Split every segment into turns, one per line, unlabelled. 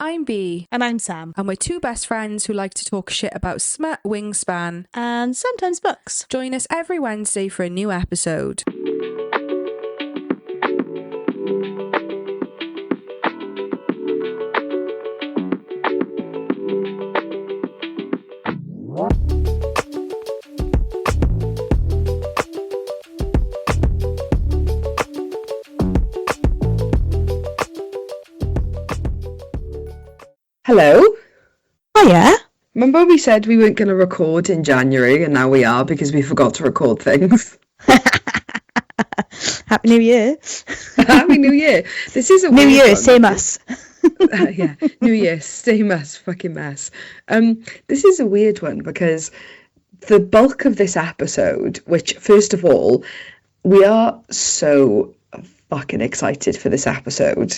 I'm Bea.
And I'm Sam.
And we're two best friends who like to talk shit about smut, wingspan,
and sometimes books.
Join us every Wednesday for a new episode.
Hello.
Hiya.
Remember we said we weren't going to record in January, and now we are because we forgot to record things.
Happy New Year.
Happy New Year. This is a
New Year,
one.
same us.
Yeah, New Year, same us, fucking mess. This is a weird one because the bulk of this episode, which first of all, we are so fucking excited for this episode.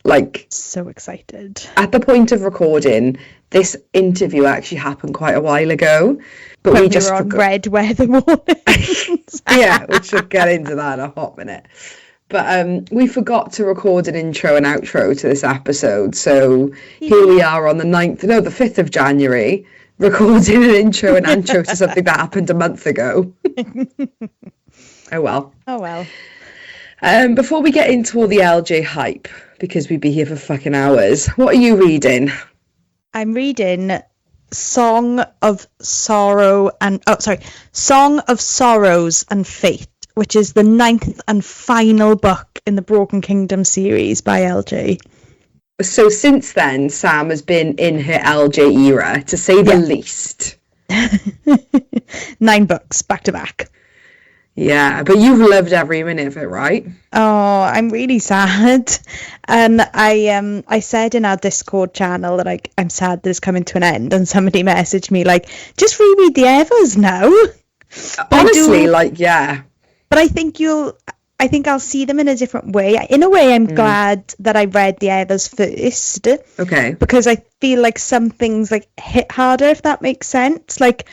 Like,
so excited.
At the point of recording, this interview actually happened quite a while ago, but
when
we just
were on red weather mornings.
Yeah, we should get into that in a hot minute. But we forgot to record an intro and outro to this episode, so here we are on the 5th of January, recording an intro and outro to something that happened a month ago. Oh well.
Oh well.
Before we get into all the LJ hype, because we'd be here for fucking hours, what are you reading?
I'm reading Song of Sorrows and Fate, which is the 9th and final book in the Broken Kingdom series by LJ.
So since then, Sam has been in her LJ era, to say the least.
9 books, back to back.
Yeah, but you've loved every minute of it, right?
Oh, I'm really sad. And I said in our Discord channel that I'm sad that it's coming to an end, and somebody messaged me like, just reread the Evers now.
Honestly, yeah.
But I think I'll see them in a different way. In a way, I'm glad that I read the Evers first.
Okay.
Because I feel like some things like hit harder, if that makes sense. Like,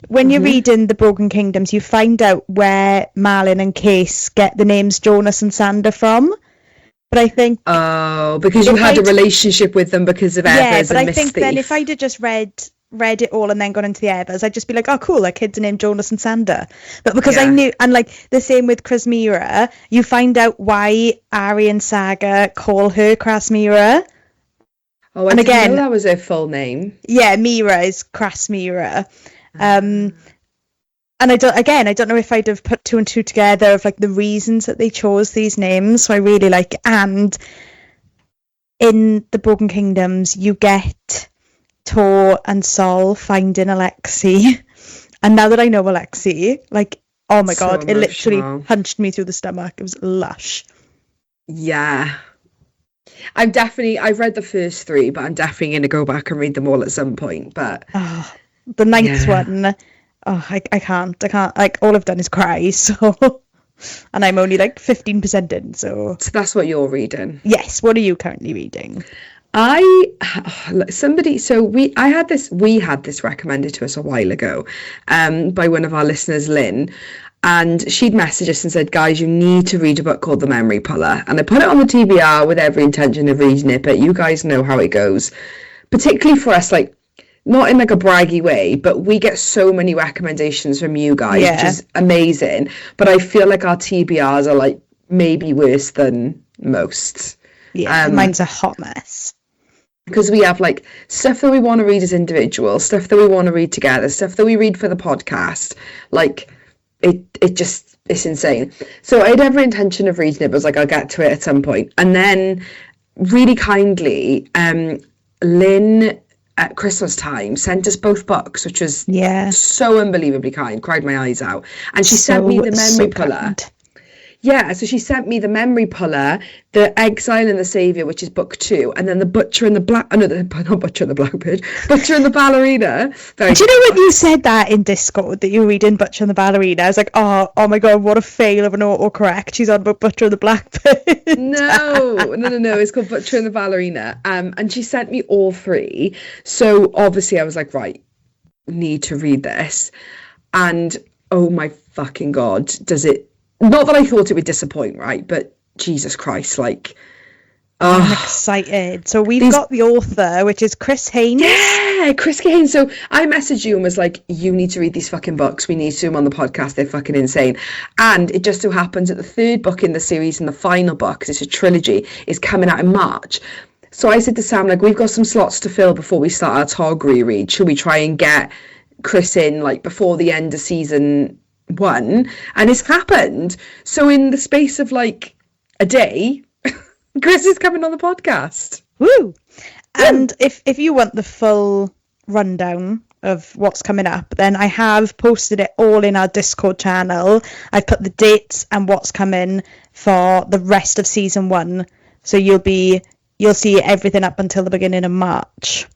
when you're reading the Broken Kingdoms, you find out where Malin and Case get the names Jonas and Sander from. But I think...
Oh, because you had a relationship with them because of Evers and Miss Thief.
Then if I'd have just read it all and then gone into the Evers, I'd just be like, oh, cool, their kids are named Jonas and Sander. But because I knew... And, like, the same with Krasmira, you find out why Ari and Saga call her Krasmira.
Oh, I didn't know that was her full name.
Yeah, Mira is Krasmira. And I don't know if I'd have put 2 and 2 together of like the reasons that they chose these names. So I really like, and in the Broken Kingdoms, you get Tor and Sol finding Alexei. And now that I know Alexei, like, oh my God, it literally punched me through the stomach. It was lush.
Yeah. I've read the first 3, but I'm definitely going to go back and read them all at some point. But
the 9th one, I can't. Like, all I've done is cry, so... And I'm only, like, 15% in, so...
So that's what you're reading?
Yes. What are you currently reading?
We had this recommended to us a while ago by one of our listeners, Lynn, and she'd messaged us and said, guys, you need to read a book called The Memory Puller. And I put it on the TBR with every intention of reading it, but you guys know how it goes. Particularly for us, like, not in like a braggy way, but we get so many recommendations from you guys, which is amazing. But I feel like our TBRs are like maybe worse than most.
Yeah, mine's a hot mess.
Because we have like stuff that we want to read as individuals, stuff that we want to read together, stuff that we read for the podcast. Like it's insane. So I had every intention of reading it, but I was like, I'll get to it at some point. And then really kindly, Lynn at Christmas time sent us both books, which was so unbelievably kind, cried my eyes out. And she sent me the Memory Puller. Yeah, so she sent me the Memory Puller, the Exile and the Saviour, which is book 2, and then the Butcher and the not Butcher and the Blackbird, Butcher and the Ballerina.
Do you know when you said that in Discord, that you were reading Butcher and the Ballerina? I was like, oh my God, what a fail of an autocorrect. She's on about Butcher and the Blackbird.
No, it's called Butcher and the Ballerina. And she sent me all 3. So obviously I was like, right, need to read this. And oh my fucking God, does it... Not that I thought it would disappoint, right? But Jesus Christ, like,
I'm
Oh,
excited. So we've got the author, which is Chris Haynes.
yeah, Chris Gaines. So I messaged you and was like, you need to read these fucking books. We need to do them on the podcast. They're fucking insane. And it just so happens that the third book in the series and the final book, 'cause it's a trilogy, is coming out in March. So I said to Sam, like, we've got some slots to fill before we start our Tog reread. Should we try and get Chris in, like, before the end of season 1? And it's happened. So in the space of, like, a day, Chris is coming on the podcast.
Woo! And if you want the full rundown of what's coming up, then I have posted it all in our Discord channel. I put the dates and what's coming for the rest of season 1. So you'll see everything up until the beginning of March.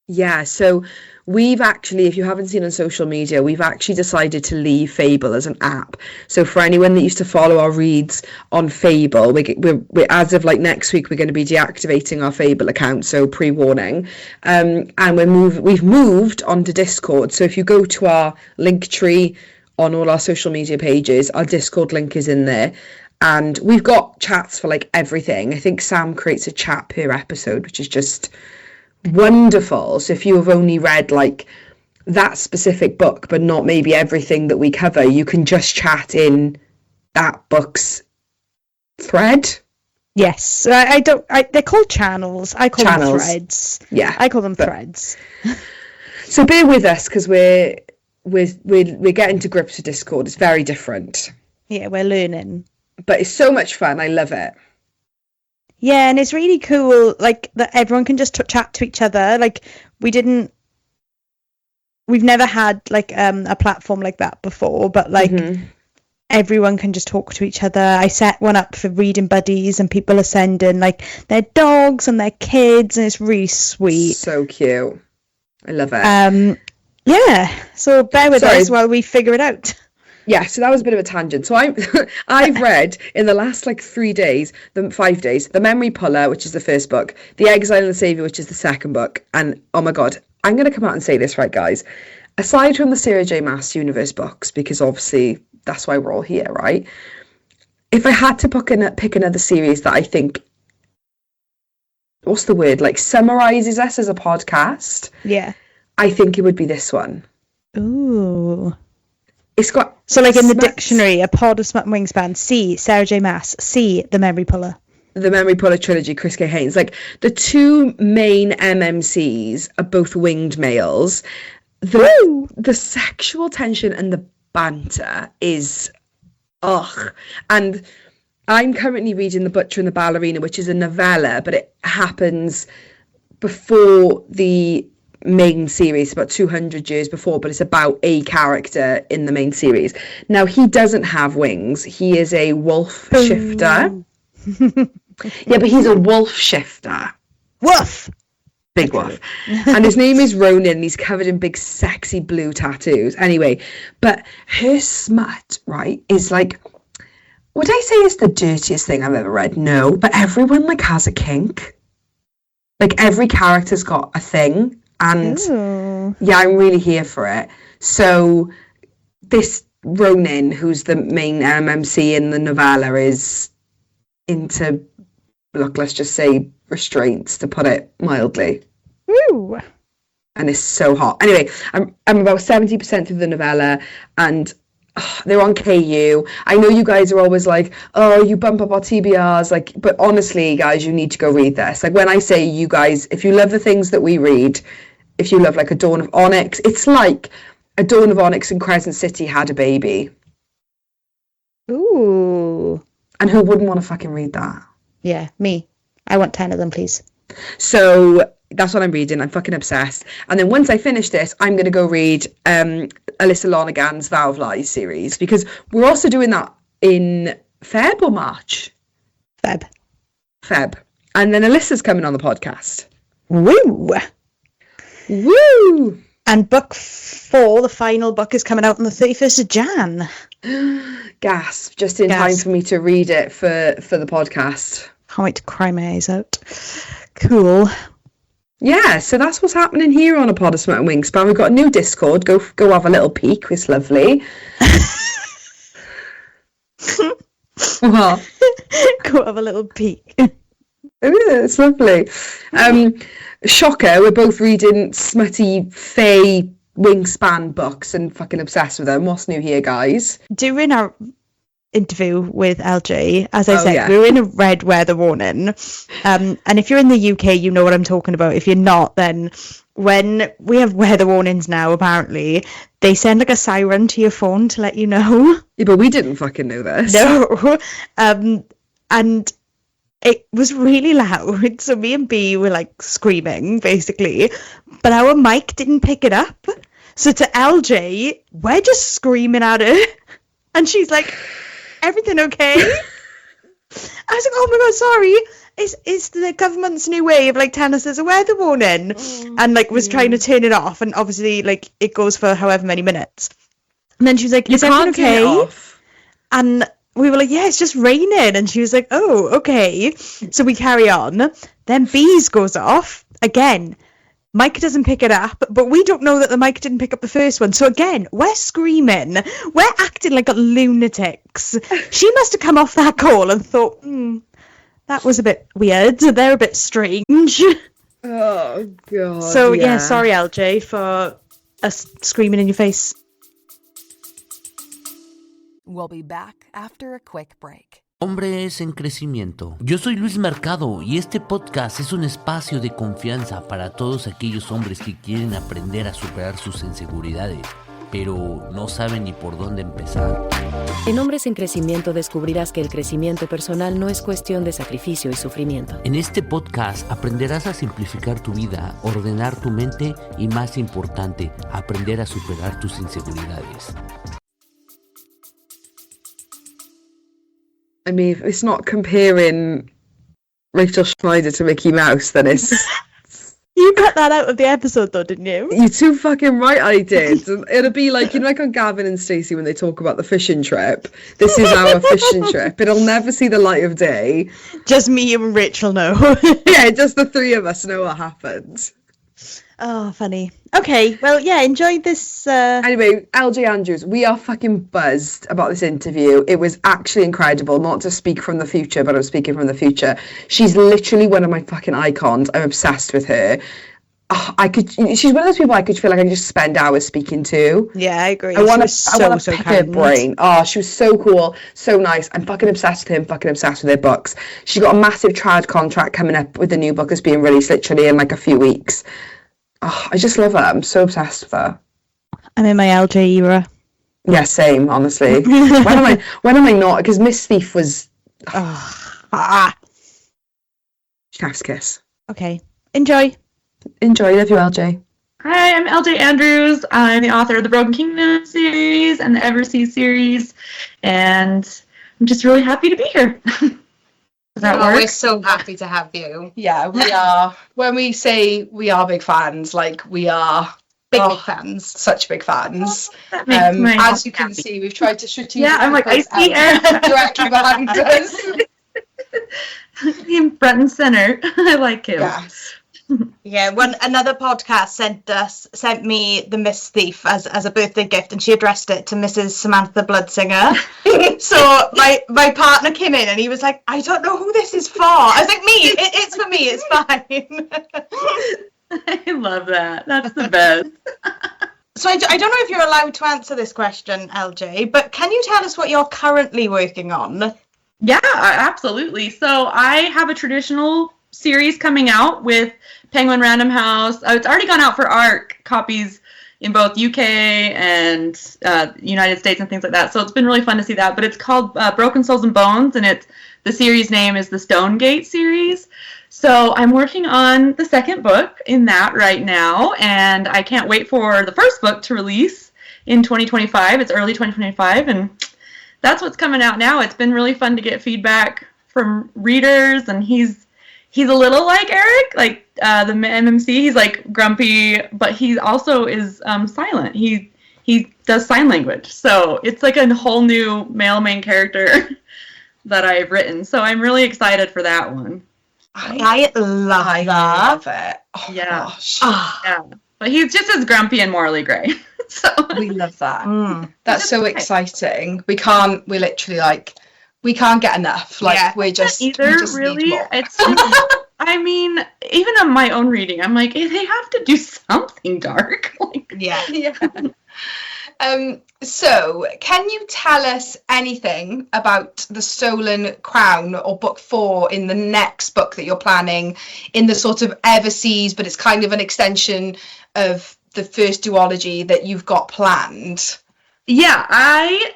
Yeah, so we've actually, if you haven't seen on social media, we've actually decided to leave Fable as an app. So for anyone that used to follow our reads on Fable, we're as of like next week, we're going to be deactivating our Fable account, so pre-warning. And we've moved onto Discord. So if you go to our link tree on all our social media pages, our Discord link is in there. And we've got chats for like everything. I think Sam creates a chat per episode, which is just wonderful. So if you have only read like that specific book but not maybe everything that we cover, you can just chat in that book's thread.
Yes, they're called channels. I call them threads.
Yeah,
I call them threads.
So bear with us, because we're getting to grips with Discord. It's very different.
Yeah, we're learning,
but it's so much fun. I love it.
Yeah, and it's really cool, like, that everyone can just chat to each other. Like, we've never had, like, a platform like that before, but, like, everyone can just talk to each other. I set one up for reading buddies, and people are sending, like, their dogs and their kids, and it's really sweet.
So cute. I love it.
Yeah, so bear with us while we figure it out.
Yeah, so that was a bit of a tangent. So I've read in the last like 5 days, The Memory Puller, which is the first book, The Exile and the Saviour, which is the second book. And oh my God, I'm going to come out and say this, right, guys? Aside from the Sarah J. Maas universe books, because obviously that's why we're all here, right? If I had to pick another series that I think, what's the word, like summarizes us as a podcast,
yeah,
I think it would be this one.
Ooh.
It's got...
So, like, in the dictionary, a pod of Smut and Wingspan, C, Sarah J. Maas, C, The Memory Puller.
The Memory Puller trilogy, Chris K. Haynes. Like, the two main MMCs are both winged males. The sexual tension and the banter is... ugh. And I'm currently reading The Butcher and the Ballerina, which is a novella, but it happens before the main series, about 200 years before, but it's about a character in the main series. Now, he doesn't have wings. He is a wolf shifter. Yeah, but he's a wolf shifter.
Woof!
Big wolf. And his name is Ronan, and he's covered in big sexy blue tattoos. Anyway, but her smut, right, is like, would I say it's the dirtiest thing I've ever read? No, but everyone like has a kink. Like, every character's got a thing. And yeah, I'm really here for it. So this Ronan, who's the main MMC in the novella, is into, look, let's just say restraints, to put it mildly.
Woo!
And it's so hot. Anyway, I'm about 70% through the novella, and they're on KU. I know you guys are always like, oh, you bump up our TBRs, like, but honestly, guys, you need to go read this. Like, when I say you guys, if you love the things that we read, if you love like A Dawn of Onyx, it's like A Dawn of Onyx and Crescent City had a baby.
Ooh.
And who wouldn't want to fucking read that?
Yeah, me. I want 10 of them, please.
So that's what I'm reading. I'm fucking obsessed. And then once I finish this, I'm going to go read Alyssa Lonergan's Vow of Lies series, because we're also doing that in Feb or March? Feb. And then Alyssa's coming on the podcast.
Woo!
Woo!
And book 4, the final book, is coming out on the 31st of Jan.
Gasp. Just in time for me to read it for the podcast.
Can't wait to cry my eyes out. Cool.
Yeah, so that's what's happening here on A Pod of Smut and Wingspan. We've got a new Discord. Go have a little peek. It's lovely. What?
Go have a little peek.
It's lovely. Shocker, we're both reading smutty fae wingspan books and fucking obsessed with them. What's new here, guys?
During our interview with LJ, as I said,
yeah.
we were in a red weather warning. And if you're in the UK, you know what I'm talking about. If you're not, then when we have weather warnings now, apparently, they send like a siren to your phone to let you know.
Yeah, but we didn't fucking know this.
No. And it was really loud. So me and B were like screaming, basically. But our mic didn't pick it up. So to LJ, we're just screaming at her. And she's like, everything okay? I was like, oh my god, sorry. It's the government's new way of like telling us there's a weather warning. And like was trying to turn it off. And obviously like it goes for however many minutes. And then she was like, is everything okay? And we were like, yeah, it's just raining. And she was like, oh, okay. So we carry on. Then Bees goes off. Again, mic doesn't pick it up, but we don't know that the mic didn't pick up the first one. So again, we're screaming. We're acting like lunatics. She must have come off that call and thought, that was a bit weird. They're a bit strange.
Oh, God.
So, yeah, sorry, LJ, for us screaming in your face.
We'll be back after a quick break.
Hombres en crecimiento. Yo soy Luis Mercado y este podcast es un espacio de confianza para todos aquellos hombres que quieren aprender a superar sus inseguridades, pero no saben ni por dónde empezar.
En Hombres en Crecimiento descubrirás que el crecimiento personal no es cuestión de sacrificio y sufrimiento.
En este podcast aprenderás a simplificar tu vida, ordenar tu mente y, más importante, aprender a superar tus inseguridades.
I mean, if it's not comparing Rachel Schneider to Mickey Mouse, then it's...
You cut that out of the episode, though, didn't you?
You're too fucking right, I did. It'll be like, you know, like on Gavin and Stacey when they talk about the fishing trip. This is our fishing trip. It'll never see the light of day.
Just me and Rachel know.
Yeah, just the three of us know what happened.
Oh, funny. Okay, well, yeah, enjoyed this.
Anyway, LJ Andrews, we are fucking buzzed about this interview. It was actually incredible, not to speak from the future, but I'm speaking from the future. She's literally one of my fucking icons. I'm obsessed with her. Oh, she's one of those people I could feel like I could just spend hours speaking to.
Yeah, I agree.
I want to pick her brain. Oh, she was so cool, so nice. I'm fucking obsessed with him, fucking obsessed with her books. She got a massive trad contract coming up with the new book that's being released literally in like a few weeks. Oh, I just love her. I'm so obsessed with her.
I'm in my LJ era.
Yeah, same, honestly. When am I not? Because Miss Thief was... Chef's kiss.
Okay. Enjoy.
Love you, LJ.
Hi, I'm LJ Andrews. I'm the author of the Broken Kingdom series and the Eversea series. And I'm just really happy to be here. Does that work?
We're so happy to have you. Yeah, we are. When we say we are big fans, like we are big fans. Such big fans.
That makes my
as you can
happy.
see, we've tried to strategically
Yeah, I'm like, I see it.
directly behind us.
In front and center. I like him.
Yes.
Yeah, another podcast sent me the Miss Thief as a birthday gift, and she addressed it to Mrs. Samantha Bloodsinger. So my partner came in and he was like, I don't know who this is for. I was like, it's for me, it's fine.
I love that. That's the best.
So I don't know if you're allowed to answer this question, LJ, but can you tell us what you're currently working on?
Yeah, absolutely. So I have a traditional series coming out with Penguin Random House. It's already gone out for ARC copies in both UK and United States and things like that. So it's been really fun to see that. But it's called Broken Souls and Bones, and the series name is the Stonegate series. So I'm working on the second book in that right now, and I can't wait for the first book to release in 2025. It's early 2025, and that's what's coming out now. It's been really fun to get feedback from readers, and he's a little like Eric, like the MMC. He's like grumpy, but he also is silent. He does sign language, so it's like a whole new male main character that I've written. So I'm really excited for that one.
I love
it. Oh,
yeah.
Gosh.
Yeah, but he's just as grumpy and morally grey. So
we love that. That's so exciting. We literally we can't get enough. Like we just
really.
Need more.
It's I mean, even on my own reading, I'm like, they have to do something dark. Like,
yeah. So, can you tell us anything about the Stolen Crown or book 4 in the next book that you're planning in the sort of Everseas, but it's kind of an extension of the first duology that you've got planned?
Yeah, I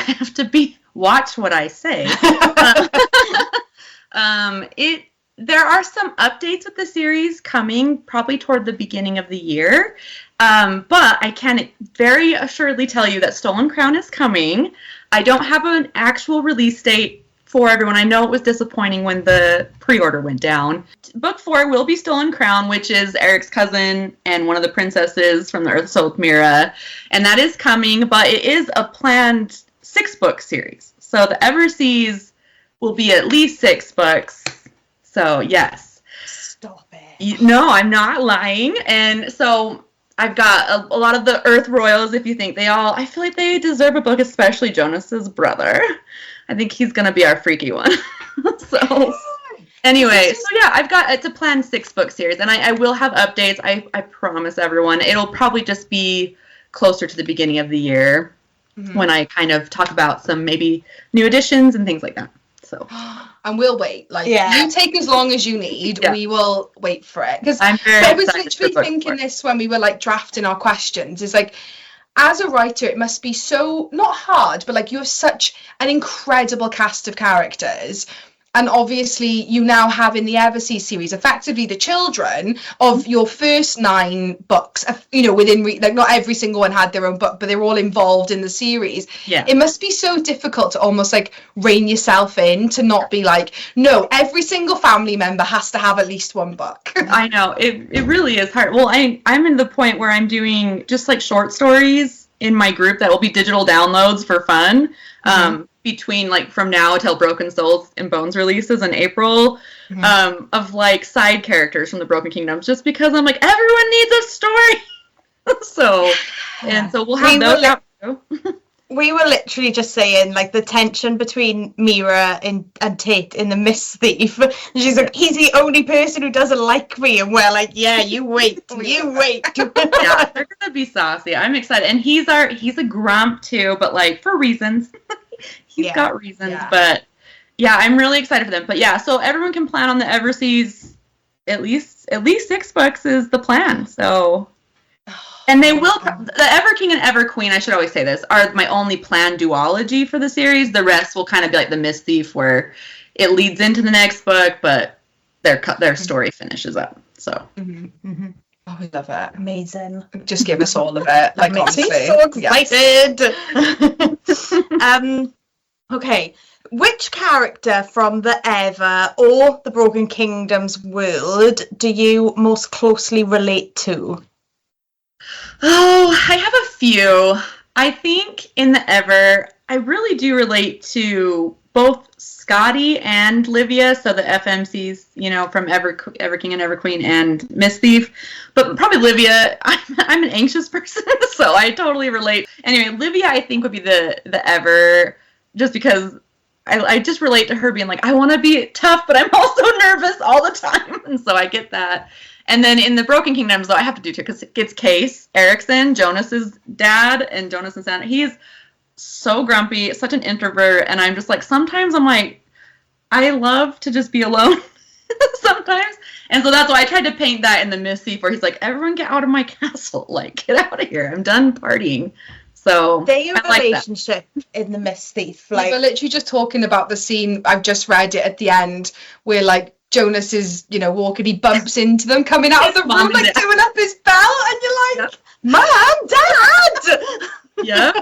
have to watch what I say. There are some updates with the series coming probably toward the beginning of the year. But I can very assuredly tell you that Stolen Crown is coming. I don't have an actual release date for everyone. I know it was disappointing when the pre-order went down. Book 4 will be Stolen Crown, which is Eric's cousin and one of the princesses from the Earth Soul Mira. And that is coming, but it is a planned 6-book series. So the Everseas will be at least 6 books. So, yes.
Stop it.
No, I'm not lying. And so I've got a lot of the Earth Royals, if you think I feel like they deserve a book, especially Jonas's brother. I think he's going to be our freaky one. So, anyway, it's a planned 6-book series, and I will have updates. I promise everyone. It'll probably just be closer to the beginning of the year when I kind of talk about some maybe new additions and things like that. So.
And we'll wait. You take as long as you need. Yeah. We will wait for it. Because I was literally thinking this when we were drafting our questions. Is as a writer, it must be so not hard, but you have such an incredible cast of characters. And obviously, you now have in the Everseas series effectively the children of your first 9 books. Within not every single one had their own book, but they're all involved in the series. Yeah, it must be so difficult to almost rein yourself in to not be no, every single family member has to have at least one book.
I know it really is hard. Well, I'm in the point where I'm doing just short stories in my group that will be digital downloads for fun. Between from now till Broken Souls and Bones releases in April, of side characters from the Broken Kingdoms, just because I'm everyone needs a story. So we'll have those out too.
We were literally just saying the tension between Mira and Tate in the Mist Thief. And she's he's the only person who doesn't like me, and we're yeah, you wait.
Yeah, they're gonna be saucy. I'm excited, and he's a grump too, but for reasons. He's got reasons, but I'm really excited for them. But so everyone can plan on the Everseas. At least 6 books is the plan. So, and they will the Ever King and Ever Queen. I should always say this are my only planned duology for the series. The rest will kind of be the Mist Thief, where it leads into the next book, but their story finishes up. So.
Oh, I love it.
Amazing.
Just give us all of it.
Makes me so excited. Okay. Which character from the Ever or the Broken Kingdoms world do you most closely relate to?
Oh, I have a few. I think in the Ever, I really do relate to both Scotty and Livia, so the FMCs, from Ever King and Ever Queen and Mist Thief. But probably Livia, I'm an anxious person, so I totally relate. Anyway, Livia, I think, would be the Ever, just because I just relate to her being I want to be tough, but I'm also nervous all the time. And so I get that. And then in the Broken Kingdoms, though, I have to do too, because it's Case Erickson, Jonas's dad, and Jonas and Santa. He's so grumpy, such an introvert, and I'm just sometimes I'm I love to just be alone sometimes. And so that's why I tried to paint that in the Mist Thief, where he's everyone get out of my castle, get out of here, I'm done partying. So
their relationship in the Mist Thief,
we were literally just talking about the scene, I've just read it at the end, where Jonas is, walking, he bumps into them coming out of the room, doing up his belt, and you're Mom, Dad!
Yeah.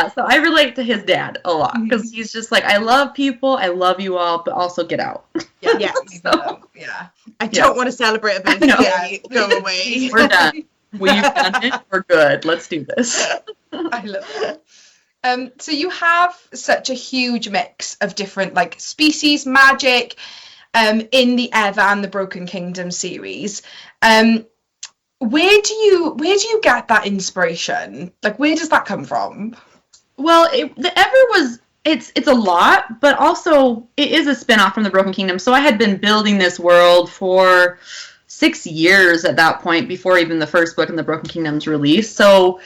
So I relate to his dad a lot, because he's just I love people, I love you all, but also get out.
Yeah. I don't want to celebrate a birthday. Go away.
We're done. We've done it. We're good. Let's do this.
I love it. So you have such a huge mix of different species, magic, in the Ever and the Broken Kingdom series. Where do you get that inspiration? Where does that come from?
Well, the Ever was it's a lot, but also it is a spin-off from the Broken Kingdom. So I had been building this world for 6 years at that point, before even the first book in the Broken Kingdom's release. So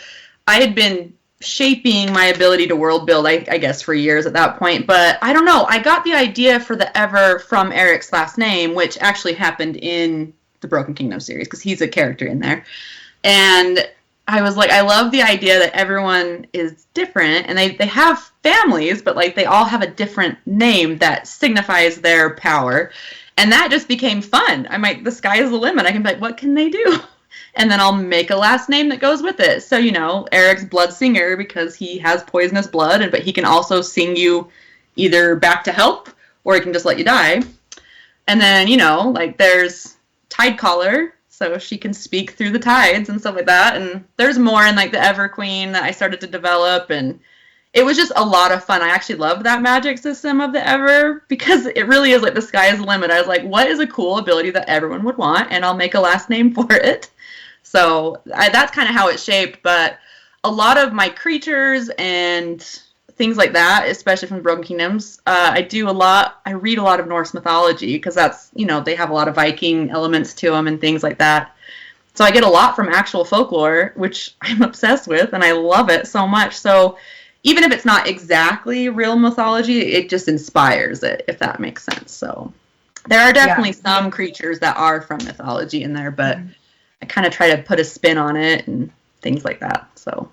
I had been shaping my ability to world build, I guess, for years at that point. But I don't know, I got the idea for the Ever from Eric's last name, which actually happened in the Broken Kingdom series, because he's a character in there. And I was like, I love the idea that everyone is different, and they have families, but like they all have a different name that signifies their power. And that just became fun. I'm like, the sky is the limit. I can be like, what can they do? And then I'll make a last name that goes with it. So, you know, Eric's Blood Singer, because he has poisonous blood, but he can also sing you either back to health, or he can just let you die. And then, you know, like there's Tidecaller, so she can speak through the tides and stuff like that. And there's more in like the Ever Queen that I started to develop, and it was just a lot of fun. I actually loved that magic system of the Ever, because it really is like the sky is the limit. I was like, what is a cool ability that everyone would want? And I'll make a last name for it. So that's kind of how it shaped. But a lot of my creatures and things like that, especially from the Broken Kingdoms, I read a lot of Norse mythology, because that's, you know, they have a lot of Viking elements to them and things like that. So I get a lot from actual folklore, which I'm obsessed with, and I love it so much. So even if it's not exactly real mythology, it just inspires it, if that makes sense. So there are definitely some creatures that are from mythology in there, but I kind of try to put a spin on it and things like that. So.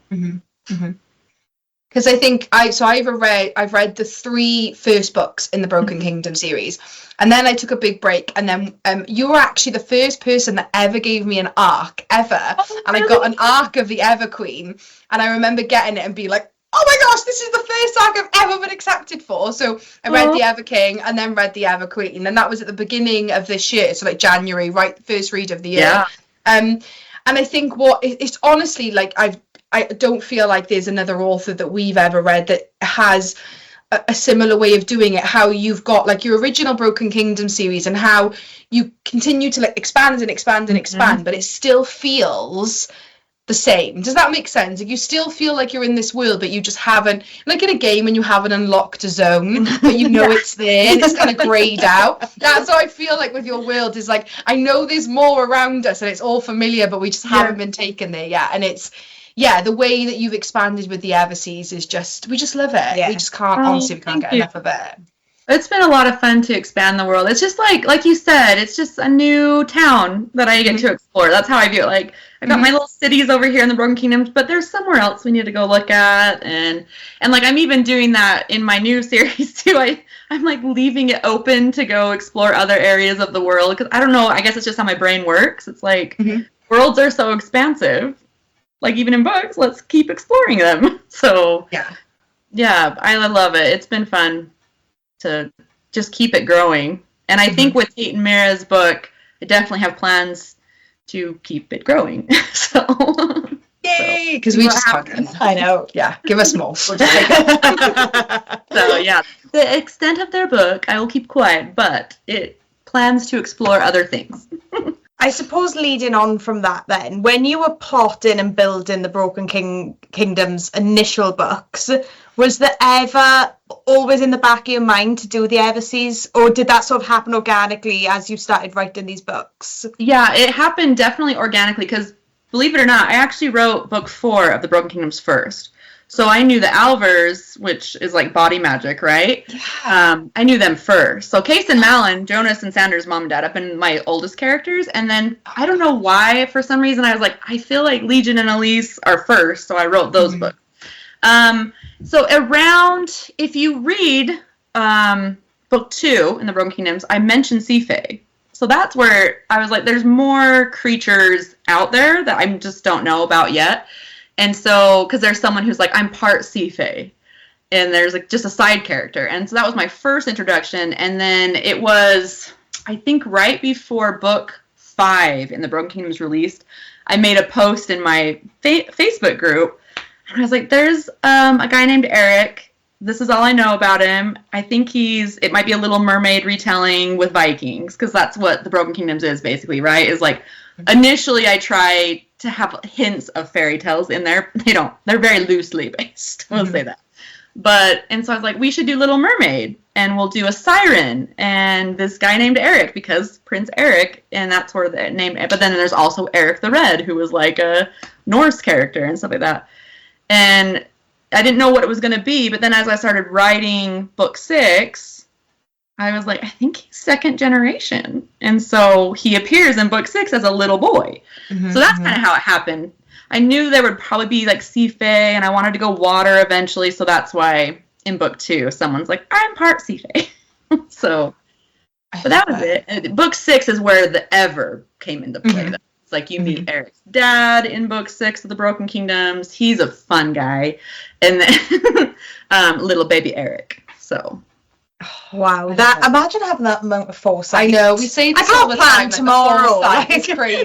Because I think I've read the 3 first books in the Broken Kingdom series, and then I took a big break, and then you were actually the first person that ever gave me an arc ever. And I got an arc of the Ever Queen, and I remember getting it and being like, oh my gosh, this is the first arc I've ever been accepted for. So I read the Ever King and then read the Ever Queen, and that was at the beginning of this year, so like January, right, first read of the year. And I think it's honestly like I don't feel like there's another author that we've ever read that has a similar way of doing it. How you've got like your original Broken Kingdom series, and how you continue to like expand and expand and expand, but it still feels the same. Does that make sense? Like you still feel like you're in this world, but you just haven't, like in a game and you haven't unlocked a zone, but you know it's there and it's kind of grayed out. That's how I feel like with your world, is like, I know there's more around us and it's all familiar, but we just haven't been taken there yet. And it's, the way that you've expanded with the Everseas is just, we just love it. We just can't, honestly, we can't get enough of it.
It's been a lot of fun to expand the world. It's just like you said, it's just a new town that I get to explore. That's how I view it. Like, I got my little cities over here in the Broken Kingdoms, but there's somewhere else we need to go look at. And like, I'm even doing that in my new series too. I'm like leaving it open to go explore other areas of the world. Because I don't know, I guess it's just how my brain works. It's like, worlds are so expansive. Like, even in books, let's keep exploring them. So, I love it. It's been fun to just keep it growing. And I think with Kate and Mira's book, I definitely have plans to keep it growing. So
yay, because we just talked. I know. Yeah, give us more.
So yeah, the extent of their book, I will keep quiet, but it plans to explore other things.
I suppose leading on from that then, when you were plotting and building the Broken Kingdom's initial books, was there ever always in the back of your mind to do the Everseas, or did that sort of happen organically as you started writing these books?
Yeah, it happened definitely organically, because believe it or not, I actually wrote book 4 of the Broken Kingdoms first. So I knew the Alvers, which is like body magic, right? Yeah. I knew them first. So Case and Malin, Jonas and Sanders' mom and dad, have been my oldest characters. And then I don't know why, for some reason, I was like, I feel like Legion and Elise are first. So I wrote those books. So around, if you read book 2 in the Broken Kingdoms, I mentioned Sea Fae. So that's where I was like, there's more creatures out there that I just don't know about yet. And so, because there's someone who's like, I'm part Sea Fae, and there's like just a side character. And so that was my first introduction. And then it was, I think, right before book 5 in the Broken Kingdoms released, I made a post in my Facebook group. And I was like, there's a guy named Eric. This is all I know about him. I think it might be a Little Mermaid retelling with Vikings, because that's what the Broken Kingdoms is basically, right? Is like, initially I try to have hints of fairy tales in there. They're very loosely based. We'll say that. And so I was like, we should do Little Mermaid, and we'll do a siren, and this guy named Eric, because Prince Eric, and that's where the name, but then there's also Eric the Red, who was like a Norse character and stuff like that. And I didn't know what it was going to be, but then as I started writing book 6, I was like, I think he's second generation. And so he appears in book 6 as a little boy. Mm-hmm, so that's kind of how it happened. I knew there would probably be like sea fae, and I wanted to go water eventually, so that's why in book 2 someone's like, I'm part sea fae. So, but that was it. And book 6 is where the ever came into play. Mm-hmm. It's like you meet Eric's dad in book 6 of the Broken Kingdoms. He's a fun guy, and then little baby Eric. So.
Wow, that imagine having that amount of foresight.
I know, we say this all the time,
tomorrow.
It's crazy.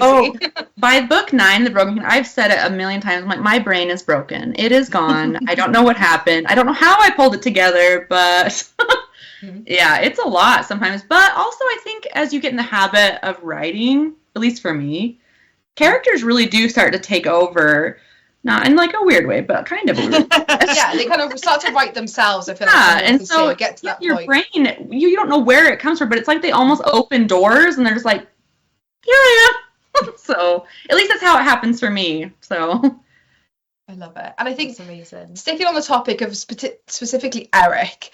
By book 9, The Broken Kingdom, I've said it a million times. I'm like, my brain is broken. It is gone. I don't know what happened. I don't know how I pulled it together, but yeah, it's a lot sometimes. But also, I think as you get in the habit of writing, at least for me, characters really do start to take over. Not in like a weird way, but kind of weird.
Yeah, they kind of start to write themselves. I feel like
and so
it gets to that
your
point.
brain, you don't know where it comes from, but it's like they almost open doors, and they're just like, here I am. So at least that's how it happens for me. So
I love it, and I think
it's amazing.
Sticking on the topic of specifically Eric,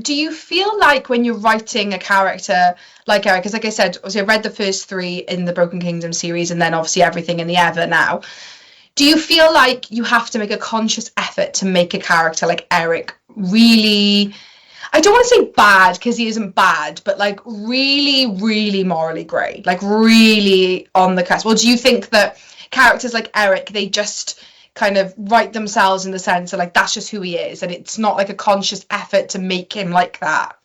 do you feel like when you're writing a character like Eric, because like I said, obviously I read the first 3 in the Broken Kingdom series, and then obviously everything in the Ever now. Do you feel like you have to make a conscious effort to make a character like Eric really, I don't want to say bad because he isn't bad, but like really, really morally grey, like really on the cusp? Or do you think that characters like Eric, they just kind of write themselves in the sense of like that's just who he is, and it's not like a conscious effort to make him like that?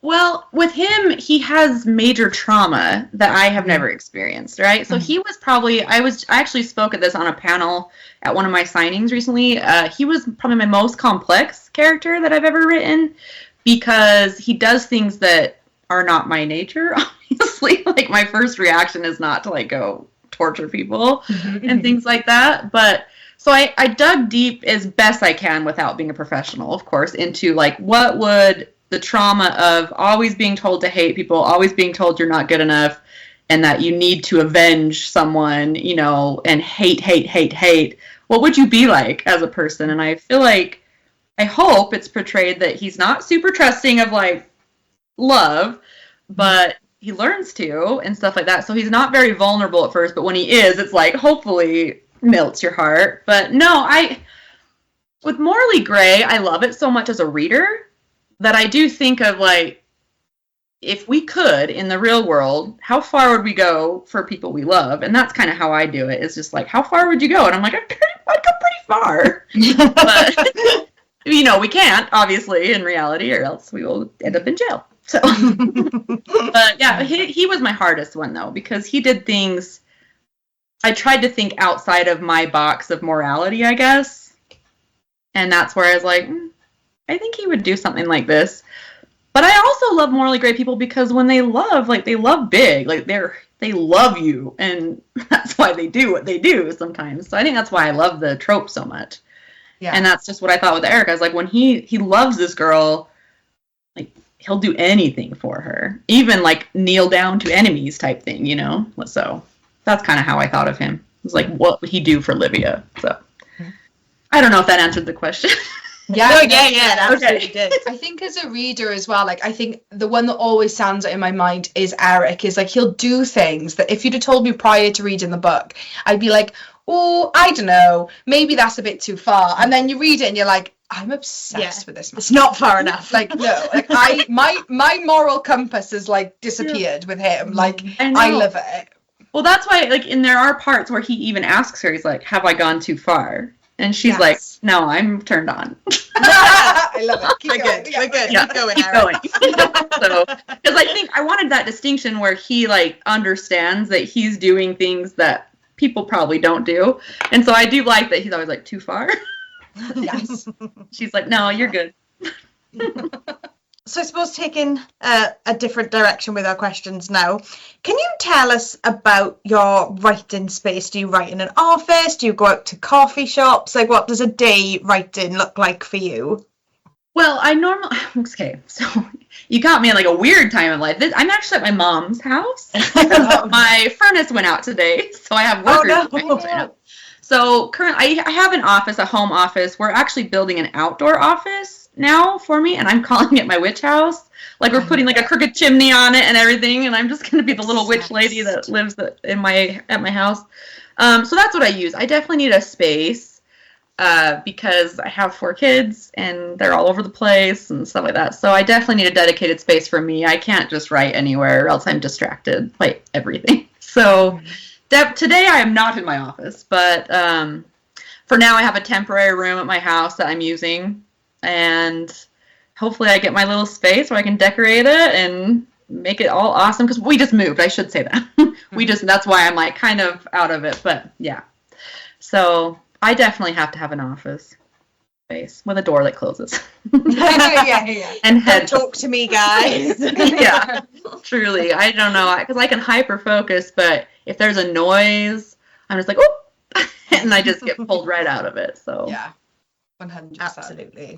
Well, with him, he has major trauma that I have never experienced, right? So he was probably, I actually spoke at this on a panel at one of my signings recently. He was probably my most complex character that I've ever written, because he does things that are not my nature, obviously. Like, my first reaction is not to, like, go torture people and things like that. But, so I dug deep as best I can without being a professional, of course, into, like, what would the trauma of always being told to hate people, always being told you're not good enough, and that you need to avenge someone, you know, and hate. What would you be like as a person? And I feel like, I hope it's portrayed that he's not super trusting of, like, love, but he learns to, and stuff like that. So he's not very vulnerable at first, but when he is, it's like, hopefully melts your heart. But no, with Morally Grey, I love it so much as a reader, that I do think of, like, if we could, in the real world, how far would we go for people we love? And that's kind of how I do it. It's just like, how far would you go? And I'm like, I'd go pretty far. But, you know, we can't, obviously, in reality, or else we will end up in jail. So, but yeah, he was my hardest one, though, because he did things, I tried to think outside of my box of morality, I guess. And that's where I was like, I think he would do something like this. But I also love morally grey people because when they love, like, they love big. Like, they love you, and that's why they do what they do sometimes. So I think that's why I love the trope so much. Yeah. And that's just what I thought with Eric. I was like, when he loves this girl, like, he'll do anything for her. Even, like, kneel down to enemies type thing, you know? So that's kind of how I thought of him. It was like, what would he do for Livia? So I don't know if that answered the question.
Yeah, that absolutely did. I think as a reader as well, like, I think the one that always stands out in my mind is Eric. Is like, he'll do things that if you'd have told me prior to reading the book, I'd be like, oh, I don't know, maybe that's a bit too far. And then you read it and you're like, I'm obsessed with this man.
It's not far enough.
Like, no, like my moral compass has, like, disappeared with him. Like, I love it.
Well, that's why, like, and there are parts where he even asks her, he's like, have I gone too far? And she's like, no, I'm turned on.
I love it.
We're good.
Yeah.
Keep going,
Keep going. So, because I think I wanted that distinction where he, like, understands that he's doing things that people probably don't do. And so I do like that he's always like, too far.
Yes.
She's like, no, you're good.
So I suppose taking a different direction with our questions now, can you tell us about your writing space? Do you write in an office? Do you go out to coffee shops? Like, what does a day writing look like for you?
Well, okay, so you got me in like a weird time in life. I'm actually at my mom's house. My furnace went out today, so I have workers. Oh, no. So currently, I have an office, a home office. We're actually building an outdoor office now for me, and I'm calling it my witch house. Like, we're putting like a crooked chimney on it and everything, and I'm just going to be the little witch lady that lives at my house. So that's what I use. I definitely need a space. Because I have 4 kids and they're all over the place and stuff like that. So I definitely need a dedicated space for me. I can't just write anywhere or else I'm distracted by everything. So today I am not in my office, but for now I have a temporary room at my house that I'm using. And hopefully I get my little space where I can decorate it and make it all awesome. Because we just moved, I should say that. That's why I'm like kind of out of it. But yeah. So I definitely have to have an office space with a door that closes.
yeah.
And head.
Talk to me, guys.
Yeah, truly. I don't know, because I can hyper focus, but if there's a noise, I'm just like, oh, and I just get pulled right out of it. So
yeah, 100%.
Absolutely.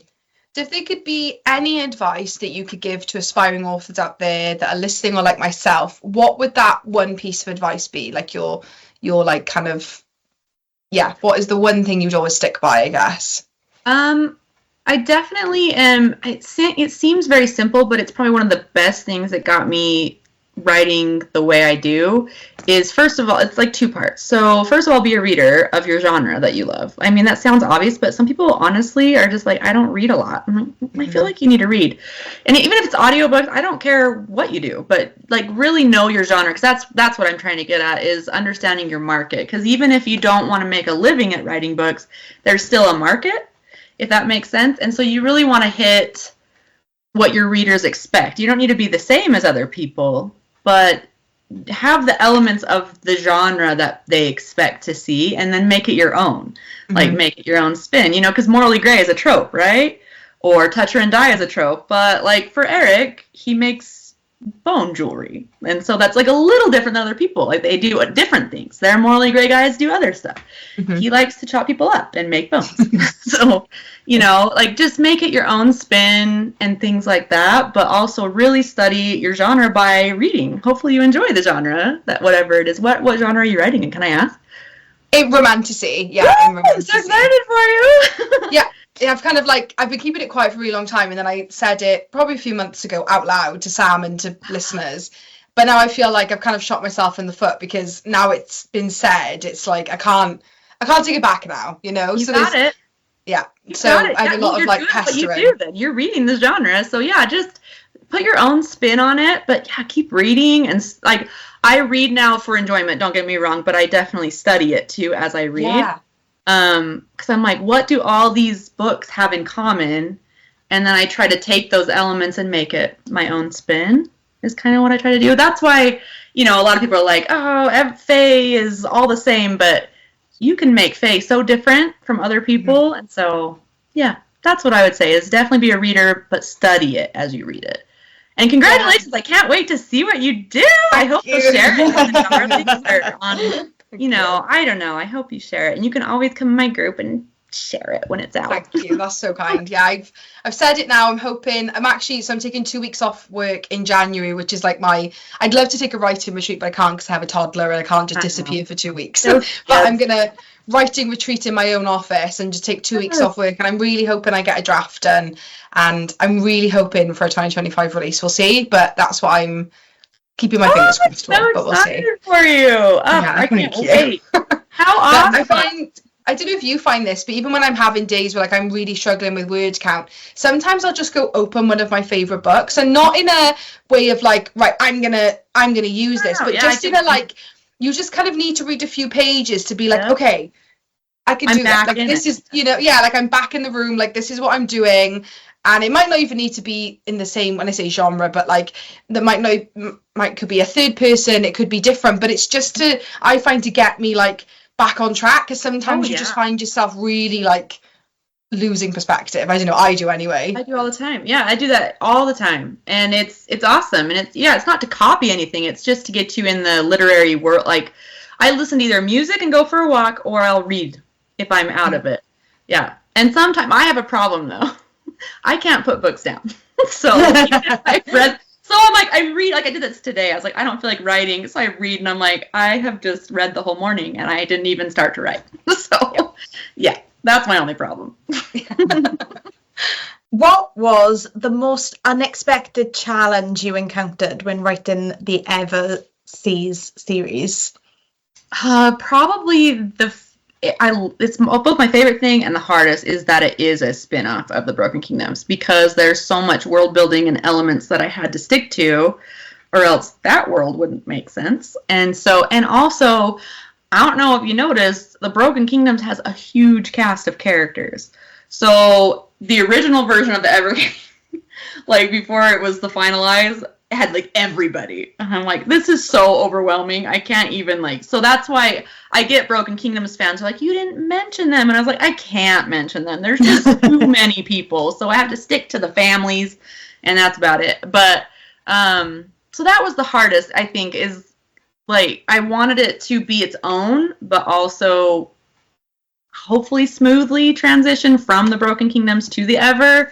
So if there could be any advice that you could give to aspiring authors out there that are listening, or like myself, what would that one piece of advice be? Like your like kind of. Yeah, what is the one thing you'd always stick by, I guess?
I definitely am. It seems very simple, but it's probably one of the best things that got me writing the way I do is, first of all, it's like 2 parts. So first of all, be a reader of your genre that you love. I mean, that sounds obvious, but some people honestly are just like, I don't read a lot. I'm like, I feel like you need to read. And even if it's audiobooks, I don't care what you do, but like really know your genre, because that's what I'm trying to get at, is understanding your market. Because even if you don't want to make a living at writing books, there's still a market, if that makes sense. And so you really want to hit what your readers expect. You don't need to be the same as other people, but have the elements of the genre that they expect to see, and then make it your own. Like, make it your own spin, because Morally Grey is a trope, right? Or Touch Her and Die is a trope. But, like, for Eric, he makes bone jewelry. And so that's, like, a little different than other people. Like, they do different things. Their Morally Grey guys do other stuff. He likes to chop people up and make bones. So, like, just make it your own spin and things like that, but also really study your genre by reading. Hopefully you enjoy the genre, that whatever it is. What genre are you writing in, can I ask?
Romantasy, yeah.
Woo! I'm so excited for you!
Yeah, I've been keeping it quiet for a really long time, and then I said it probably a few months ago out loud to Sam and to listeners. But now I feel like I've kind of shot myself in the foot, because now it's been said, it's like I can't take it back now,
You got it.
Yeah, so I have a lot of like pestering.
What you do then. You're reading the genre, so yeah, just put your own spin on it. But yeah, keep reading, and like I read now for enjoyment. Don't get me wrong, but I definitely study it too as I read.
Yeah.
Because I'm like, what do all these books have in common? And then I try to take those elements and make it my own spin. Is kind of what I try to do. That's why a lot of people are like, oh, Faye is all the same, but you can make Faye so different from other people. And so, yeah, that's what I would say, is definitely be a reader, but study it as you read it. And congratulations. Yeah. I can't wait to see what you do. I hope you'll share it on the genre on, I don't know. I hope you share it. And you can always come in my group and share it when it's out.
Thank you. That's so kind. Yeah, I've said it now. I'm taking 2 weeks off work in January, which is like I'd love to take a writing retreat, but I can't because I have a toddler and I can't just disappear for 2 weeks. But I'm going to writing retreat in my own office and just take 2 weeks off work. And I'm really hoping I get a draft done. And I'm really hoping for a 2025 release. We'll see. But that's what I'm keeping my fingers crossed for. But we'll see.
For you. I can't wait. How awesome.
I don't know if you find this, but even when I'm having days where like I'm really struggling with word count, sometimes I'll just go open one of my favorite books, and not in a way of like, right, I'm gonna use this, but just in a like, you just kind of need to read a few pages to be like, okay, I can do that. Like this is, like I'm back in the room, like this is what I'm doing. And it might not even need to be in the same, when I say genre, but like that could be a third person, it could be different, but it's just I find to get me like back on track, because sometimes you just find yourself really like losing perspective. I don't know, I do anyway.
I do all the time. Yeah, I do that all the time, and it's awesome. And it's not to copy anything, it's just to get you in the literary world. Like I listen to either music and go for a walk, or I'll read if I'm out of it. Yeah. And sometimes I have a problem though. I can't put books down. So I've read. So I'm like, I read, like I did this today. I was like, I don't feel like writing. So I read and I'm like, I have just read the whole morning and I didn't even start to write. So yeah, that's my only problem.
What was the most unexpected challenge you encountered when writing the Everseas series?
Probably it's both my favorite thing and the hardest is that it is a spin-off of the Broken Kingdoms, because there's so much world building and elements that I had to stick to, or else that world wouldn't make sense. And also, I don't know if you noticed, the Broken Kingdoms has a huge cast of characters. So the original version of the Everking, like before it was the finalized, it had like everybody. And I'm like, this is so overwhelming. I can't even so that's why I get Broken Kingdoms fans are like, you didn't mention them. And I was like, I can't mention them. There's just too many people. So I have to stick to the families and that's about it. But, so that was the hardest, I think, is like, I wanted it to be its own, but also hopefully smoothly transition from the Broken Kingdoms to the Ever,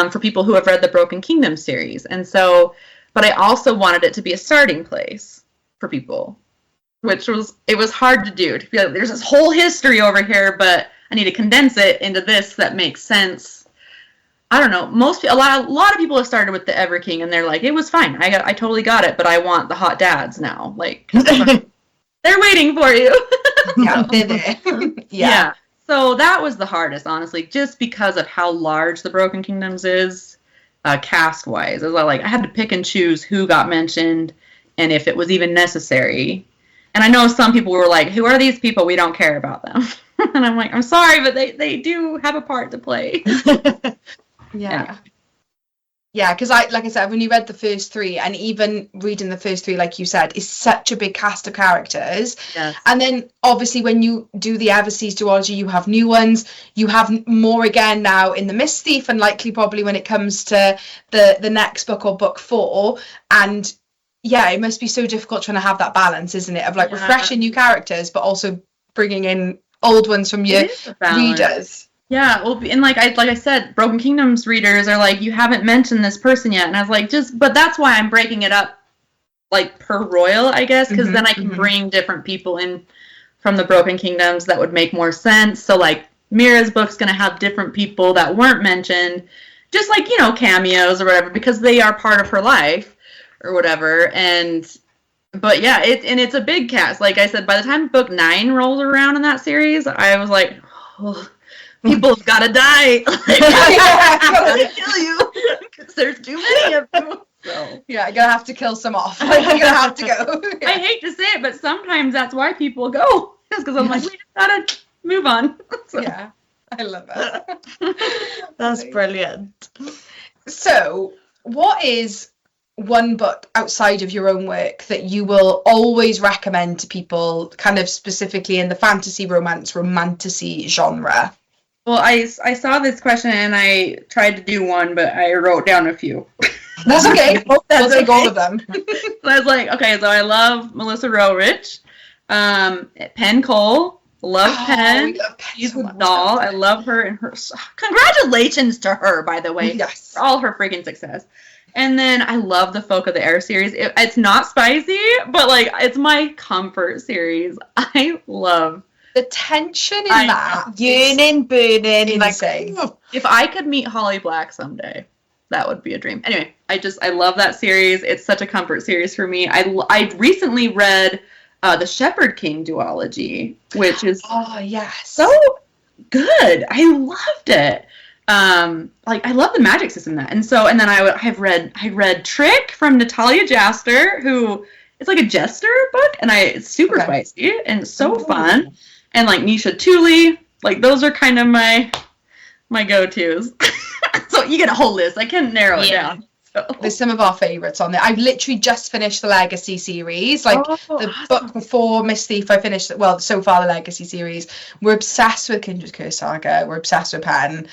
for people who have read the Broken Kingdoms series. And so, but I also wanted it to be a starting place for people, it was hard to do. To be like, there's this whole history over here, but I need to condense it into this that makes sense. I don't know. A lot of people have started with the Ever King, and they're like, it was fine. I totally got it, but I want the hot dads now. Like, they're waiting for you.
Yeah, they're there.
Yeah. So that was the hardest, honestly, just because of how large the Broken Kingdoms is, cast-wise. I had to pick and choose who got mentioned and if it was even necessary. And I know some people were like, who are these people? We don't care about them. And I'm like, I'm sorry, but they do have a part to play.
Yeah. Yeah, because like I said, when you read the first three, and even reading the first three, like you said, is such a big cast of characters.
Yes.
And then obviously when you do the Everseas duology, you have new ones. You have more again now in the Mist Thief, and likely probably when it comes to the next book or book 4. And yeah, it must be so difficult trying to have that balance, isn't it? Of like refreshing new characters, but also bringing in old ones from your readers.
Yeah, well, and like I said, Broken Kingdoms readers are like, you haven't mentioned this person yet, and I was like, but that's why I'm breaking it up, like per royal, I guess, because then I can bring different people in from the Broken Kingdoms that would make more sense. So like Mira's book's gonna have different people that weren't mentioned, just like cameos or whatever, because they are part of her life or whatever. But yeah, it's a big cast. Like I said, by the time book 9 rolls around in that series, I was like, oh, people have got to die. I gotta kill you because there's too many of you. So
yeah, you're gonna have to kill some off. You're gonna have to go.
I hate to say it, but sometimes that's why people go. Just because I'm like, we just gotta move on. So.
Yeah, I love it.
That's brilliant.
So, what is one book outside of your own work that you will always recommend to people, kind of specifically in the fantasy, romance, romantasy genre?
Well, I saw this question and I tried to do one, but I wrote down a few.
That's okay. We'll take all of them.
So I was like, okay, so I love Melissa Roerich, Penn Cole, love Penn. She's a doll. I love her and her. Congratulations to her, by the way, for all her freaking success. And then I love the Folk of the Air series. It's not spicy, but like it's my comfort series. I love
the tension in that.
Yearning, burning,
insane.
Like,
if I could meet Holly Black someday, that would be a dream. Anyway, I love that series. It's such a comfort series for me. I recently read the Shepherd King duology, which is so good. I loved it. I love the magic system in that. And then I read Trick from Natalia Jaster, who it's like a jester book, and it's super spicy and so fun. And like Nisha Tooley, like those are kind of my go-tos. So you get a whole list. I can't narrow it down. So.
There's some of our favourites on there. I've literally just finished the Legacy series. Book before Mist Thief, I finished, so far the Legacy series. We're obsessed with Kindra's Curse Saga. We're obsessed with Penn.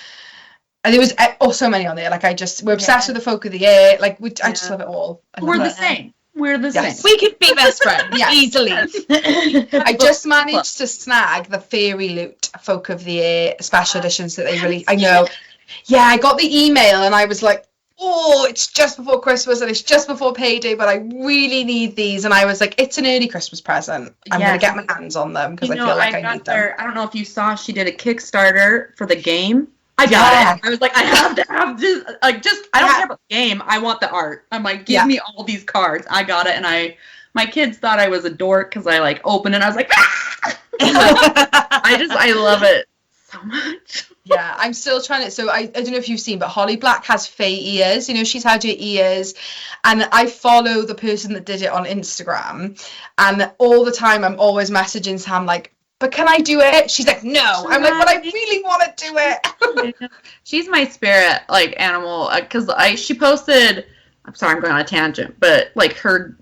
And there was so many on there. We're obsessed with the Folk of the Air. I just love it all.
We're the same. We're the same.
We could be best friends easily.
I just managed to snag the Fairy Loot Folk of the Air special editions that they released. I know. Yeah, I got the email and I was like, oh, it's just before Christmas and it's just before payday, but I really need these. And I was like, it's an early Christmas present. I'm going to get my hands on them because I feel like I need them.
I don't know if you saw, she did a Kickstarter for the game. I got it. I was like, I have to have this. Like, just, I don't care about the game. I want the art. I'm like, give me all these cards. I got it. And my kids thought I was a dork because I like opened it and I was like, ah! I love it so much.
Yeah, I'm still trying to. So I don't know if you've seen, but Holly Black has fey ears. You know, she's had your ears, and I follow the person that did it on Instagram, and all the time I'm always messaging Sam like, "But can I do it?" She's like, "No." I'm like, "But I really want to do it."
She's my spirit like animal because she posted. I'm sorry, I'm going on a tangent, but like her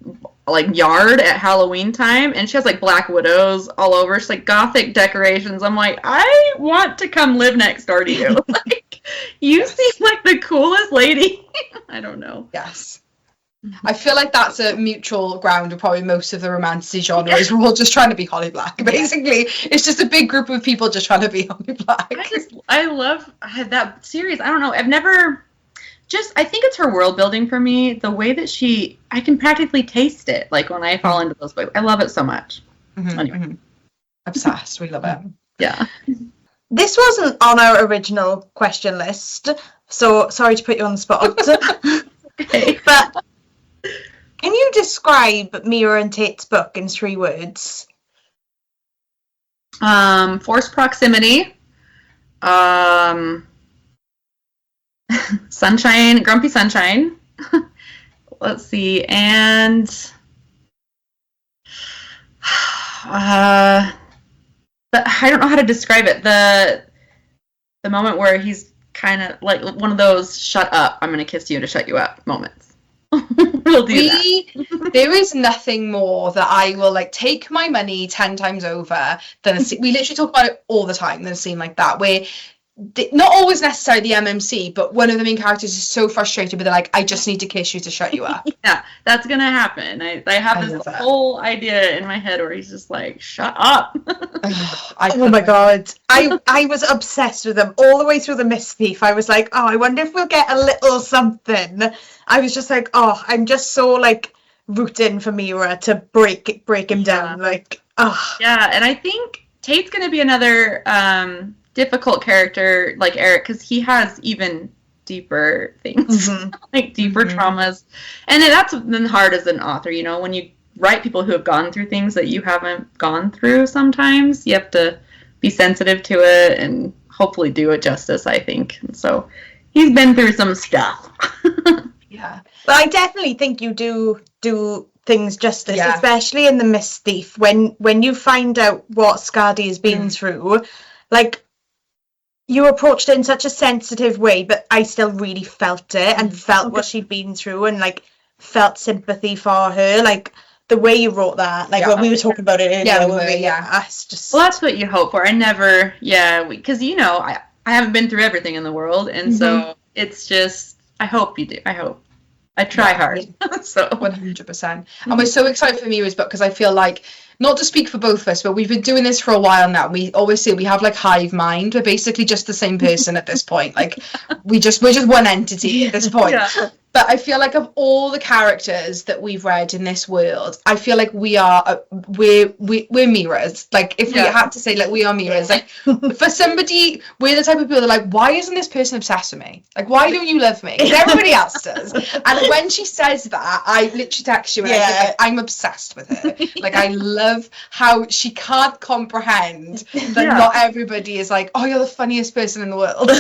like yard at Halloween time, and she has like black widows all over. She's like gothic decorations. I'm like, I want to come live next door to you. Like, you seem like the coolest lady. I don't know.
Yes. I feel like that's a mutual ground of probably most of the romantic genres. We're all just trying to be Holly Black. Basically, it's just a big group of people just trying to be Holly Black.
I love that series. I don't know. I've never... I think it's her world building for me. The way that I can practically taste it. Like when I fall into those books, I love it so much. Anyway.
Obsessed. We love it.
Yeah.
This wasn't on our original question list, so sorry to put you on the spot.
Okay.
But can you describe Mira and Tate's book in 3 words?
Forced proximity. Sunshine, grumpy sunshine. Let's see, and but I don't know how to describe it. The moment where he's kind of like one of those "shut up, I'm gonna kiss you to shut you up" moments. We'll do that.
There is nothing more that I will like take my money 10 times over than we literally talk about it all the time. Than a scene like that where. Not always necessarily the MMC, but one of the main characters is so frustrated, but they're like, I just need to kiss you to shut you up.
Yeah, that's gonna happen. I have this whole idea in my head where he's just like, shut up.
Oh my god. I was obsessed with them all the way through the Mist Thief. I was like, oh, I wonder if we'll get a little something. I was just like, oh, I'm just so like rooting for Mira to break him down. Like, oh.
Yeah, and I think Tate's gonna be another difficult character like Eric because he has even deeper things, like deeper traumas, and that's been hard as an author. You know, when you write people who have gone through things that you haven't gone through, sometimes you have to be sensitive to it and hopefully do it justice. I think, and so he's been through some stuff.
Yeah,
but I definitely think you do things justice, especially in the Mist Thief when you find out what Skadi has been through, like. You approached it in such a sensitive way, but I still really felt it and felt what she'd been through and like felt sympathy for her. Like the way you wrote that, like when we were talking about it earlier. It's just...
Well, that's what you hope for. I never, because you know, I haven't been through everything in the world, and so it's just, I hope you do. I try hard. So
100%. And we're so excited for Mira's book because I feel like, not to speak for both of us, but we've been doing this for a while now. We always say we have like hive mind. We're basically just the same person at this point. Like we're just one entity at this point. Yeah. But I feel like of all the characters that we've read in this world, I feel like we're Miras. Like if we had to say like we are Miras, like for somebody, we're the type of people that are like, why isn't this person obsessed with me? Like why don't you love me? Because everybody else does. And when she says that, I literally text you and I'm obsessed with her. Like I love how she can't comprehend that not everybody is like, oh, you're the funniest person in the world.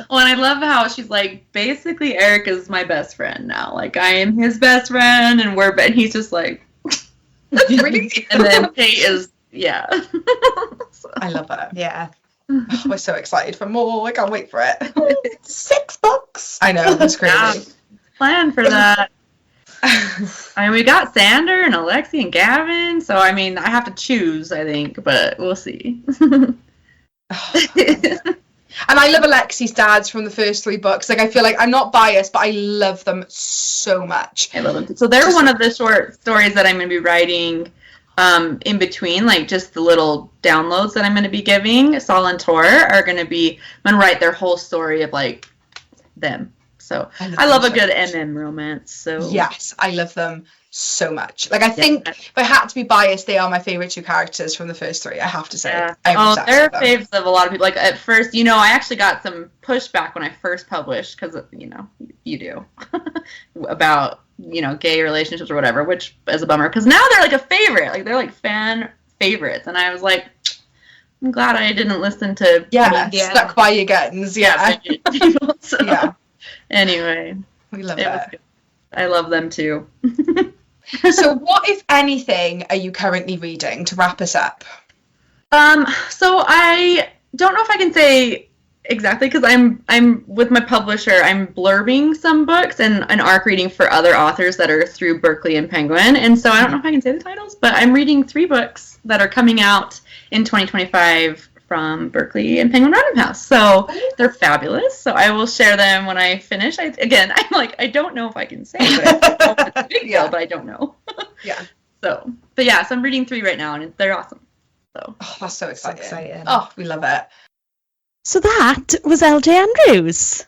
Well, and I love how she's like, basically Eric is my best friend now. Like I am his best friend, and he's just like, really? And then Tate is, so.
I love it.
Yeah.
We're so excited for more. I can't wait for it.
6 books.
I know, that's crazy.
Yeah, plan for that. I mean, we got Sander and Alexi and Gavin, so I mean, I have to choose, I think, but we'll see.
And I love Alexi's dads from the first 3 books. Like, I feel like I'm not biased, but I love them so much.
I love them. So they're one of the short stories that I'm going to be writing in between, like just the little downloads that I'm going to be giving Saul and Tor are going to be, I'm going to write their whole story of like them. So I love a good MM romance. So
yes, I love them so much. Like I think if I had to be biased, they are my favorite 2 characters from the first 3. I have to say.
Yeah. They're faves of a lot of people. Like at first, I actually got some pushback when I first published because you do about gay relationships or whatever, which is a bummer because now they're like a favorite. Like they're like fan favorites, and I was like, I'm glad I didn't listen to
stuck by your guns. Yeah.
So, anyway,
we love it.
Good. I love them too.
So what, if anything, are you currently reading to wrap us up?
So I don't know if I can say exactly because I'm with my publisher. I'm blurbing some books and an ARC reading for other authors that are through Berkeley and Penguin. And so I don't know if I can say the titles, but I'm reading 3 books that are coming out in 2025 from Berkeley and Penguin Random House. So they're fabulous. So I will share them when I finish. I'm like, I don't know if I can say, but I know it's a big deal, but I don't know. So I'm reading 3 right now, and they're awesome. So
that's so exciting. Oh, we love it.
So that was LJ Andrews.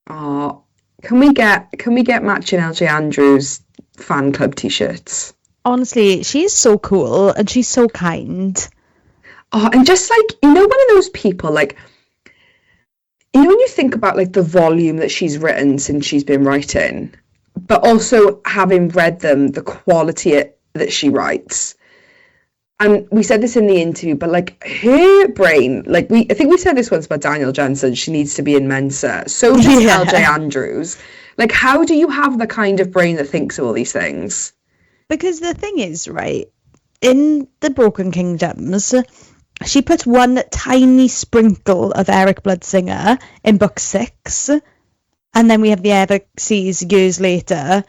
Oh, can we get matching LJ Andrews fan club t-shirts?
Honestly, she's so cool and she's so kind.
Oh, and just like, one of those people, like, when you think about like the volume that she's written since she's been writing, but also having read them, the quality that she writes. And we said this in the interview, but like her brain, like I think we said this once about Daniel Jensen, she needs to be in Mensa. So does LJ Andrews. Like, how do you have the kind of brain that thinks of all these things?
Because the thing is, right, in the Broken Kingdoms, she puts one tiny sprinkle of Eric Bloodsinger in book 6, and then we have the Everseas years later,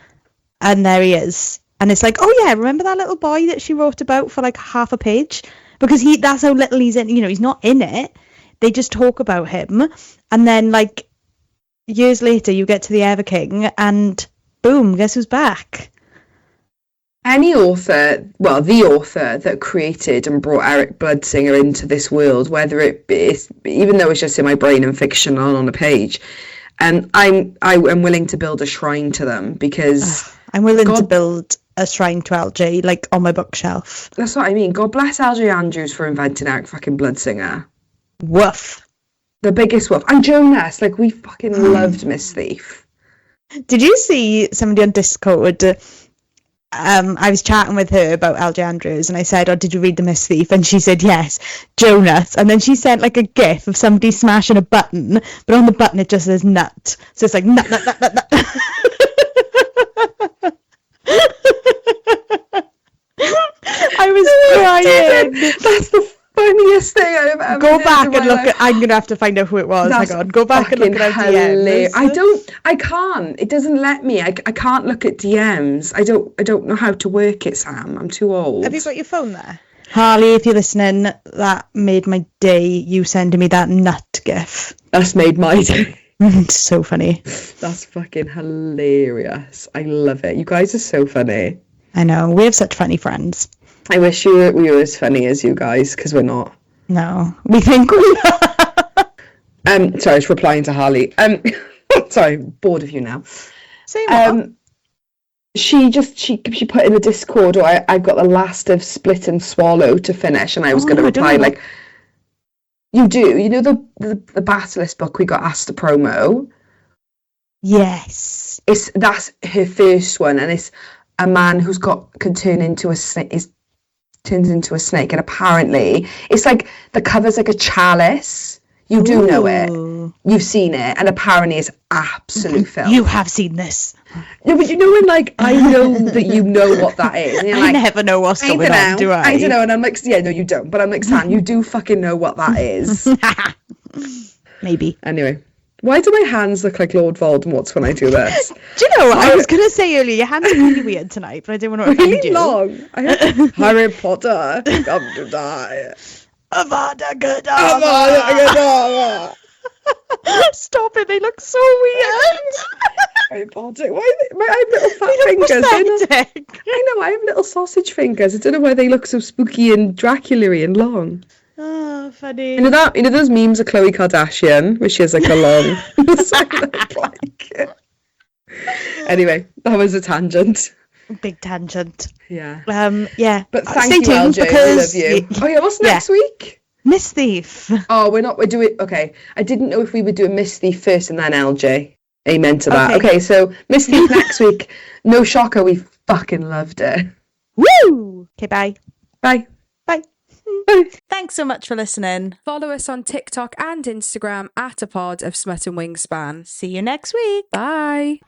and there he is. And it's like, oh yeah, remember that little boy that she wrote about for like half a page? Because that's how little he's in, he's not in it. They just talk about him. And then like years later, you get to the Ever King and boom, guess who's back?
Any author, well, the author that created and brought Eric Bloodsinger into this world, whether it is, even though it's just in my brain and fictional on a page, and I'm willing to build a shrine to them because
I'm willing to build a shrine to LJ, like on my bookshelf.
That's what I mean. God bless LJ Andrews for inventing Eric fucking Bloodsinger.
Woof.
The biggest woof. And Jonas, like we fucking loved Miss Thief.
Did you see somebody on Discord? I was chatting with her about LJ Andrews and I said, oh, did you read The Miss Thief? And she said, yes, Jonas. And then she sent like a gif of somebody smashing a button, but on the button it just says nut. So it's like nut, nut, nut, nut, nut. I was crying.
That's the funniest thing I've ever
Go back and look at, I'm going to have to find out who it was. Hang on, go back and look at our DMs.
I can't. It doesn't let me. I can't look at DMs. I don't know how to work it, Sam. I'm too old.
Have you got your phone there? Harley, if you're listening, that made my day, you sending me that nut gif.
That's made my day.
It's so funny.
That's fucking hilarious. I love it. You guys are so funny.
I know. We have such funny friends.
I wish we were as funny as you guys, because we're not.
No. We think we are.
Sorry, I was replying to Harley. Sorry, bored of you now.
Say what?
She put in the Discord, or I've got the last of Split and Swallow to finish, and I was going to reply like, you do? You know the Battlelist book we got asked to promo?
Yes.
That's her first one, and it's a man who's can turn into a snake. Turns into a snake, and apparently it's like the cover's like a chalice. You do know it. You've seen it, and apparently it's absolute filth.
You have seen this.
No, but you know when like I know that you know what that is. And you're
I
like,
never know what's going on, do I?
I don't know, and I'm like, yeah, no, you don't. But I'm like, Sam, you do fucking know what that is.
Maybe.
Anyway. Why do my hands look like Lord Voldemort's when I do this?
Do you know what? I was going to say earlier, your hands are really weird tonight, but I didn't want to offend you.
Long. Harry Potter, come to die.
Avada Kedavra. Stop it, they look so weird.
Very body. Why? I have little fat fingers. I know. I have little sausage fingers. I don't know why they look so spooky and Dracula-y and long.
Oh, funny.
You know that? You know those memes of Khloe Kardashian, where she has like a long. Anyway, that was a tangent.
Big tangent.
Yeah.
Yeah.
But thank
Stay
you,
tuned
LJ.
because
We love you. Oh yeah, what's next week?
Miss Thief.
Oh, we're doing. Okay, I didn't know if we were doing Miss Thief first and then LJ. Amen to that. Okay, so Miss Thief next week. No shocker, we fucking loved it.
Woo! Okay, bye.
Bye.
Bye. Thanks so much for listening.
Follow us on TikTok and Instagram at a pod of Smut and Wingspan.
See you next week.
Bye.